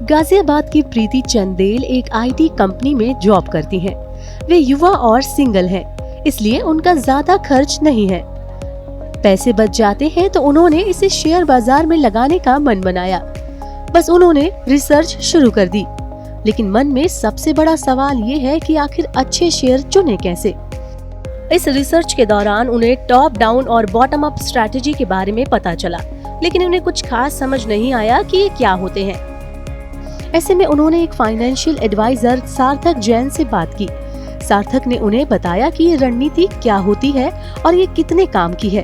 गाजियाबाद की प्रीति चंदेल एक IT company में जॉब करती हैं। वे युवा और सिंगल हैं, इसलिए उनका ज्यादा खर्च नहीं है। पैसे बच जाते हैं तो उन्होंने इसे शेयर बाजार में लगाने का मन बनाया। बस उन्होंने रिसर्च शुरू कर दी, लेकिन मन में सबसे बड़ा सवाल ये है कि आखिर अच्छे शेयर चुने कैसे। इस रिसर्च के दौरान उन्हें टॉप डाउन और बॉटम अप स्ट्रैटेजी के बारे में पता चला, लेकिन उन्हें कुछ खास समझ नहीं आया कि ये क्या होते हैं। ऐसे में उन्होंने एक फाइनेंशियल एडवाइजर सार्थक जैन से बात की। सार्थक ने उन्हें बताया कि ये रणनीति क्या होती है और ये कितने काम की है।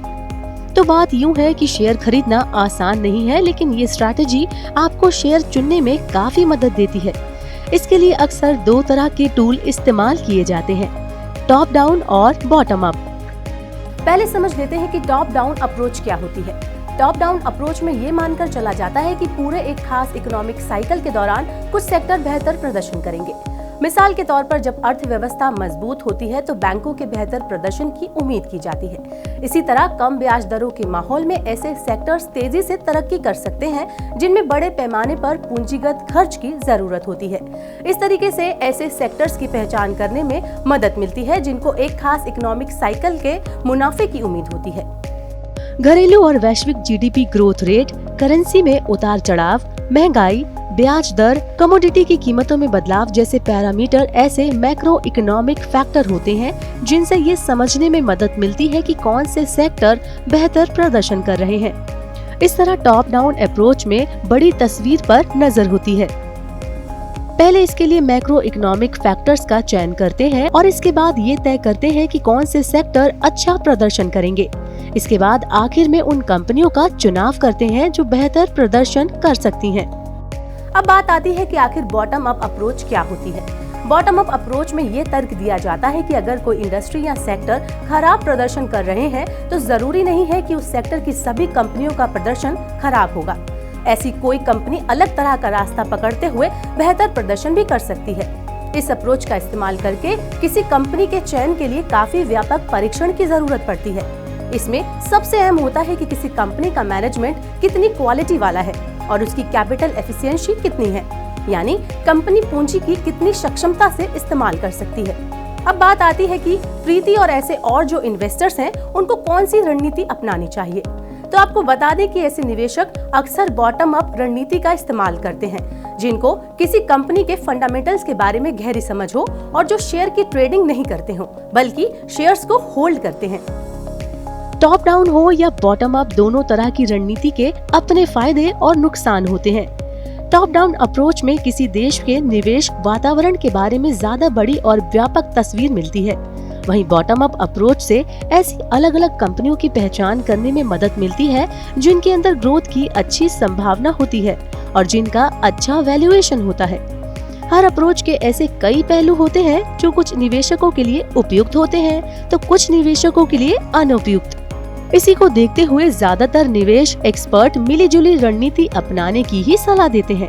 तो बात यूं है कि शेयर खरीदना आसान नहीं है, लेकिन ये स्ट्रैटेजी आपको शेयर चुनने में काफी मदद देती है। इसके लिए अक्सर दो तरह के टूल इस्तेमाल किए जाते हैं, टॉप डाउन और बॉटम अप। पहले समझ लेते हैं कि टॉप डाउन अप्रोच क्या होती है। टॉप डाउन अप्रोच में ये मानकर चला जाता है कि पूरे एक खास इकोनॉमिक साइकिल के दौरान कुछ सेक्टर बेहतर प्रदर्शन करेंगे। मिसाल के तौर पर जब अर्थव्यवस्था मजबूत होती है तो बैंकों के बेहतर प्रदर्शन की उम्मीद की जाती है। इसी तरह कम ब्याज दरों के माहौल में ऐसे सेक्टर्स तेजी से तरक्की कर सकते हैं जिनमें बड़े पैमाने पर पूंजीगत खर्च की जरूरत होती है। इस तरीके से ऐसे सेक्टर्स की पहचान करने में मदद मिलती है जिनको एक खास इकोनॉमिक साइकिल के मुनाफे की उम्मीद होती है। घरेलू और वैश्विक जीडीपी ग्रोथ रेट, करेंसी में उतार चढ़ाव, महंगाई, ब्याज दर, कमोडिटी की कीमतों में बदलाव जैसे पैरामीटर ऐसे मैक्रो इकोनॉमिक फैक्टर होते हैं जिनसे ये समझने में मदद मिलती है कि कौन से सेक्टर बेहतर प्रदर्शन कर रहे हैं। इस तरह टॉप डाउन अप्रोच में बड़ी तस्वीर पर नजर होती है। पहले इसके लिए मैक्रो इकोनॉमिक फैक्टर्स का चयन करते हैं और इसके बाद ये तय करते हैं कि कौन से सेक्टर अच्छा प्रदर्शन करेंगे। इसके बाद आखिर में उन कंपनियों का चुनाव करते हैं जो बेहतर प्रदर्शन कर सकती हैं। अब बात आती है कि आखिर बॉटम अप अप्रोच क्या होती है। बॉटम अप अप्रोच में ये तर्क दिया जाता है कि अगर कोई इंडस्ट्री या सेक्टर खराब प्रदर्शन कर रहे हैं तो जरूरी नहीं है कि उस सेक्टर की सभी कंपनियों का प्रदर्शन खराब होगा। ऐसी कोई कंपनी अलग तरह का रास्ता पकड़ते हुए बेहतर प्रदर्शन भी कर सकती है। इस अप्रोच का इस्तेमाल करके किसी कंपनी के चयन के लिए काफी व्यापक परीक्षण की जरूरत पड़ती है। इसमें सबसे अहम होता है कि किसी कंपनी का मैनेजमेंट कितनी क्वालिटी वाला है और उसकी कैपिटल एफिशिएंसी कितनी है, यानी कंपनी पूंजी की कितनी सक्षमता से इस्तेमाल कर सकती है। अब बात आती है कि प्रीति और ऐसे और जो इन्वेस्टर्स हैं उनको कौन सी रणनीति अपनानी चाहिए। तो आपको बता दें कि ऐसे निवेशक अक्सर बॉटम अप रणनीति का इस्तेमाल करते हैं, जिनको किसी कंपनी के फंडामेंटल्स के बारे में गहरी समझ हो और जो शेयर की ट्रेडिंग नहीं करते हो बल्कि शेयर्स को होल्ड करते हैं। टॉप डाउन हो या बॉटम अप, दोनों तरह की रणनीति के अपने फायदे और नुकसान होते हैं। टॉप डाउन अप्रोच में किसी देश के निवेश वातावरण के बारे में ज्यादा बड़ी और व्यापक तस्वीर मिलती है। वहीं बॉटम अप अप्रोच से ऐसी अलग अलग कंपनियों की पहचान करने में मदद मिलती है जिनके अंदर ग्रोथ की अच्छी संभावना होती है और जिनका अच्छा वैल्यूएशन होता है। हर अप्रोच के ऐसे कई पहलू होते हैं जो कुछ निवेशकों के लिए उपयुक्त होते हैं तो कुछ निवेशकों के लिए अनुपयुक्त। इसी को देखते हुए ज्यादातर निवेश एक्सपर्ट मिलीजुली रणनीति अपनाने की ही सलाह देते हैं।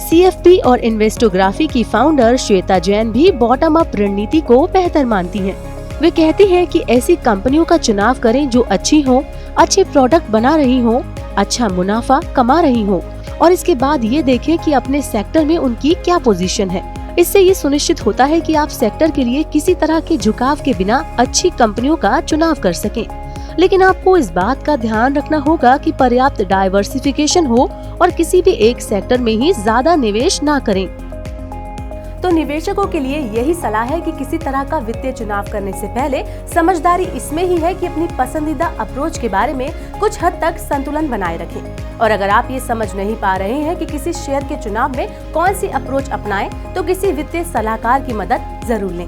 CFP और इन्वेस्टोग्राफी की फाउंडर श्वेता जैन भी बॉटम अप रणनीति को बेहतर मानती हैं। वे कहती हैं कि ऐसी कंपनियों का चुनाव करें जो अच्छी हो, अच्छे प्रोडक्ट बना रही हो, अच्छा मुनाफा कमा रही हो और इसके बाद ये देखें कि अपने सेक्टर में उनकी क्या पोजीशन है। इससे ये सुनिश्चित होता है कि आप सेक्टर के लिए किसी तरह के झुकाव के बिना अच्छी कंपनियों का चुनाव कर सकें। लेकिन आपको इस बात का ध्यान रखना होगा कि पर्याप्त डाइवर्सिफिकेशन हो और किसी भी एक सेक्टर में ही ज्यादा निवेश ना करें। तो निवेशकों के लिए यही सलाह है कि किसी तरह का वित्तीय चुनाव करने से पहले समझदारी इसमें ही है कि अपनी पसंदीदा अप्रोच के बारे में कुछ हद तक संतुलन बनाए रखें। और अगर आप ये समझ नहीं पा रहे हैं कि किसी शेयर के चुनाव में कौन सी अप्रोच अपनाएं, तो किसी वित्तीय सलाहकार की मदद जरूर लें।